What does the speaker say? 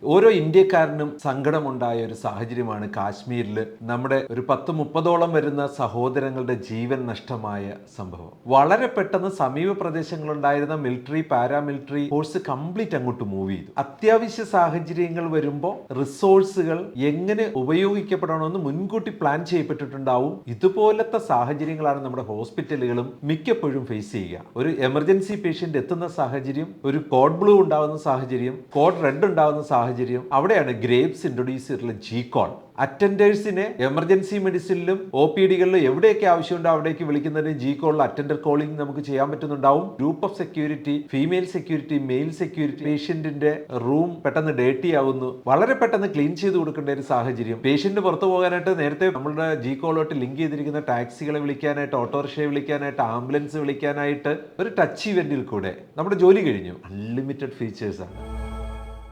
ഓരോ ഇന്ത്യക്കാരനും സങ്കടമുണ്ടായ ഒരു സാഹചര്യമാണ് കാശ്മീരിൽ നമ്മുടെ ഒരു 10-30ഓളം വരുന്ന സഹോദരങ്ങളുടെ ജീവൻ നഷ്ടമായ സംഭവം. വളരെ പെട്ടെന്ന് സമീപ പ്രദേശങ്ങളുണ്ടായിരുന്ന മിലിറ്ററി പാരാമിലിറ്ററി ഫോഴ്സ് കംപ്ലീറ്റ് അങ്ങോട്ട് മൂവ് ചെയ്തു. അത്യാവശ്യ സാഹചര്യങ്ങൾ വരുമ്പോൾ റിസോഴ്സുകൾ എങ്ങനെ ഉപയോഗിക്കപ്പെടണമെന്ന് മുൻകൂട്ടി പ്ലാൻ ചെയ്യപ്പെട്ടിട്ടുണ്ടാവും. ഇതുപോലത്തെ സാഹചര്യങ്ങളാണ് നമ്മുടെ ഹോസ്പിറ്റലുകളും മിക്കപ്പോഴും ഫേസ് ചെയ്യുക. ഒരു എമർജൻസി പേഷ്യന്റ് എത്തുന്ന സാഹചര്യം, ഒരു കോഡ് ബ്ലൂ ഉണ്ടാവുന്ന സാഹചര്യം, കോഡ് റെഡ് ഉണ്ടാവുന്ന സാഹചര്യം, അവിടെയാണ് ഗ്രേവ്സ് ഇൻട്രൊഡ്യൂസ് ചെയ്തിട്ടുള്ള G-call. അറ്റൻഡേഴ്സിനെ എമർജൻസി മെഡിസിനിലും OPD-കളിലും എവിടെയൊക്കെ ആവശ്യമുണ്ടോ അവിടേക്ക് വിളിക്കുന്നതിന് G-call അറ്റൻഡർ കോളിംഗ് നമുക്ക് ചെയ്യാൻ പറ്റുന്നുണ്ടാവും. Group of security, female security, male security, പേഷ്യന്റിന്റെ റൂം പെട്ടെന്ന് ഡേർട്ടി ആവുന്നു, വളരെ പെട്ടെന്ന് ക്ലീൻ ചെയ്ത് കൊടുക്കേണ്ട ഒരു സാഹചര്യം. പേഷ്യന്റ് പുറത്തു പോകാനായിട്ട് നേരത്തെ നമ്മുടെ G-call-ആയിട്ട് ലിങ്ക് ചെയ്തിരിക്കുന്ന ടാക്സികളെ വിളിക്കാനായിട്ട്, ഓട്ടോറിക്ഷയെ വിളിക്കാനായിട്ട്, ആംബുലൻസ് വിളിക്കാനായിട്ട് ഒരു ടച്ച് ഇവന്റിൽ കൂടെ നമ്മുടെ ജോലി കഴിഞ്ഞു. അൺലിമിറ്റഡ് ഫീച്ചേഴ്സ് ആണ്.